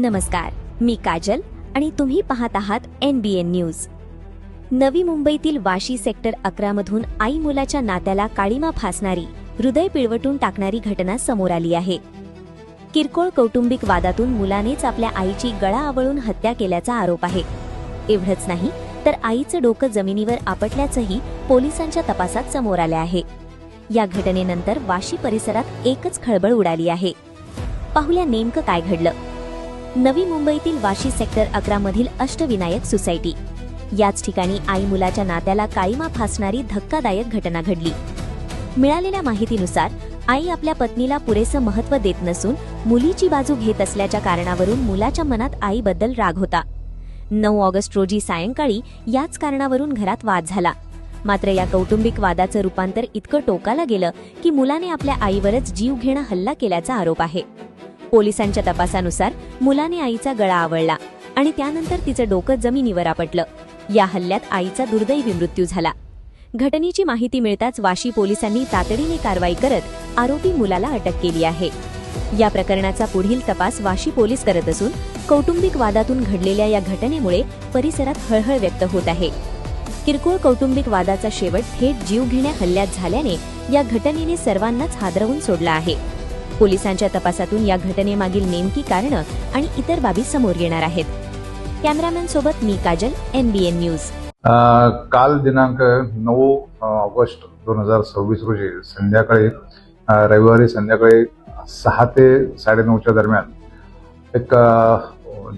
नमस्कार, मी काजल आणि तुम्ही पाहत आहात NBN न्यूज। नवी मुंबईतील वाशी सेक्टर 11 मधून आई मुलाच्या नात्याला काळीमा फासणारी, हृदय पिळवटून टाकणारी घटना समोर आली आहे। किरकोळ कौटुंबिक वादातून मुलानेच आपल्या आईची गळा आवळून हत्या केल्याचा आरोप आहे। एवढंच नाही तर आईचं डोकं जमिनीवर आपटल्याचंही पोलिसांच्या तपासात समोर आले आहे। या घटनेनंतर वाशी परिसरात एकच खळबळ उडाली आहे। पाहूया नेमकं काय घडलं। नवी मुंबईतील वाशी सेक्टर 11 मधील अष्टविनायक सोसायटी याच ठिकाणी आई मुलाच्या नात्याला काळीमा फासणारी धक्कादायक घटना घडली। मिळालेल्या माहितीनुसार आई आपल्या पत्नीला पुरेसं महत्त्व देत नसून मुलीची बाजू घेत असल्याच्या कारणावरून मुलाच्या मनात आईबद्दल राग होता। 9 ऑगस्ट रोजी सायंकाळी याच कारणावरून घरात वाद झाला। मात्र या कौटुंबिक वादाचं रूपांतर इतकं टोकाला गेलं की मुलाने आपल्या आईवरच जीवघेणा हल्ला केल्याचा आरोप आहे। पोलिसांच्या तपासानुसार मुलाने आईचा गळा आवळला आणि त्यानंतर तिचं डोकं जमिनीवर आपटलं। या हल्ल्यात आईचा दुर्दैवी मृत्यू झाला। घटनेची माहिती मिळताच वाशी पोलिसांनी तातडीने कारवाई करत आरोपी मुलाला अटक केली आहे। या प्रकरणाचा पुढील तपास वाशी पोलीस करत असून कौटुंबिक वादातून घडलेल्या या घटनेमुळे परिसरात हळहळ व्यक्त होत आहे। किरकोळ कौटुंबिक वादाचा शेवट थेट जीवघेण्या हल्ल्यात झाल्याने या घटनेने सर्वांनाच हादरवून सोडलं आहे। पोलिसांच्या तपासातून या घटनेमागील नेमकी कारणं आणि इतर बाबी समोर येणार आहेत। कॅमेरामॅन सोबत मी काजल, NBN न्यूज। काल दिनांक 9 ऑगस्ट 2026 रोजी संध्याकाळी रविवारी संध्याकाळी 6 ते 9:30च्या दरम्यान एक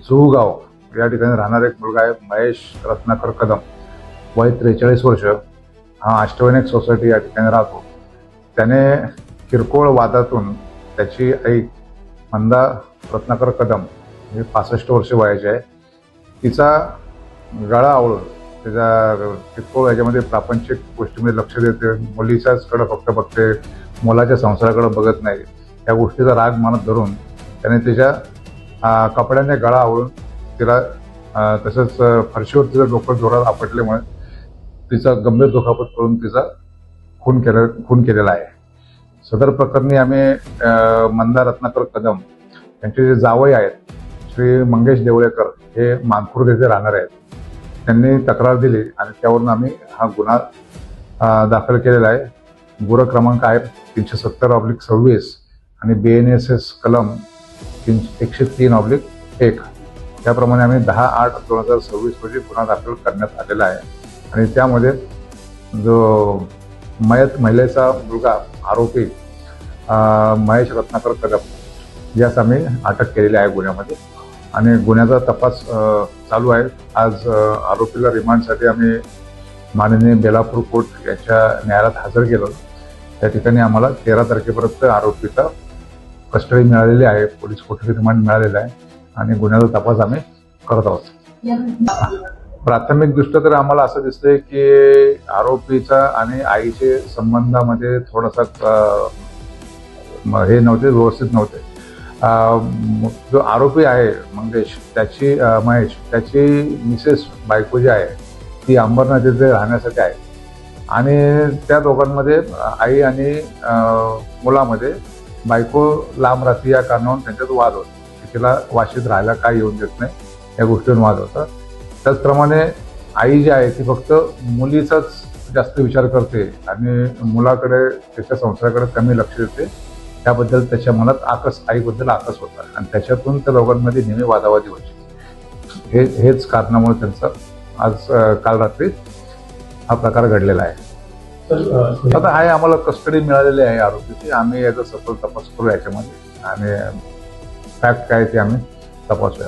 जुहूगाव या ठिकाणी राहणारा एक मुलगा आहे, महेश रत्नाकर कदम, वय 43 वर्ष, हा अष्टविनायक सोसायटी या ठिकाणी राहतो। त्याने किरकोळ वादातून त्याची आई मंदा रत्नाकर कदम, ही 65 वर्ष वयाची आहे, तिचा गळा आवळून त्याच्या किरकोळ याच्यामध्ये प्रापंचिक गोष्टीमध्ये लक्ष देते, मुलीच्याच कडे फक्त बघते, मुलाच्या संसाराकडे बघत नाही, या गोष्टीचा राग मनात धरून त्याने तिच्या कपड्याने गळा आवळून तिला तसंच फरशीवर तिचं डोकं जोरात आपटल्यामुळे तिचा गंभीर दुखापत करून तिचा खून केलेला आहे। सदर प्रकरणी आम्ही मंदा रत्नाकर कदम यांचे जे जावई आहेत श्री मंगेश देवळेकर, हे मानखुर्द येथे राहणार आहेत, त्यांनी तक्रार दिली आणि त्यावरून आम्ही हा गुन्हा दाखल केलेला आहे। गुन्हा क्रमांक आहे 370/26 आणि BNSS कलम 103/1। त्याप्रमाणे आम्ही 10/8/2026 रोजी गुन्हा दाखल करण्यात आलेला आहे आणि त्यामध्ये जो मयत महिलेचा मुलगा आरोपी महेश रत्नाकर कदम यास आम्ही अटक केलेली आहे गुन्ह्यामध्ये आणि गुन्ह्याचा तपास चालू आहे। आज आरोपीला रिमांडसाठी आम्ही माननीय बेलापूर कोर्ट याच्या न्यायालयात हजर केलं। त्या ठिकाणी आम्हाला 13 तारखेपर्यंत आरोपीचा कस्टडी मिळालेली आहे, पोलीस कोठडी रिमांड मिळालेला आहे आणि गुन्ह्याचा तपास आम्ही करत आहोत। प्राथमिक दृष्ट्या तर आम्हाला असं दिसतंय की आरोपीचा आणि आईचे संबंधामध्ये थोडासा हे नव्हते, व्यवस्थित नव्हते। जो आरोपी आहे महेश, त्याची मिसेस बायको जी आहे ती अंबरनाथ येथे राहण्यासाठी आहे आणि त्या दोघांमध्ये आई आणि मुलामध्ये बायको लांब राहते या कारणावरून त्यांच्यात वाद होता की तिला वाशीत राहायला काय येऊन देत नाही, या गोष्टीवर वाद होता। त्याचप्रमाणे आई जी आहे ती फक्त मुलीचाच जास्त विचार करते आणि मुलाकडे, त्याच्या संसाराकडे कमी लक्ष देते, त्याबद्दल त्याच्या मनात आईबद्दल आकस होता आणि त्याच्यातून त्या दोघांमध्ये नेहमी वादावादी व्हायची। हेच कारणामुळे त्यांचा आज काल रात्री हा प्रकार घडलेला आहे। आता आहे आम्हाला कस्टडी मिळालेली आहे आरोपीची, आम्ही याचा सखोल तपास करू याच्यामध्ये आणि फॅक्ट काय ते आम्ही तपासूया।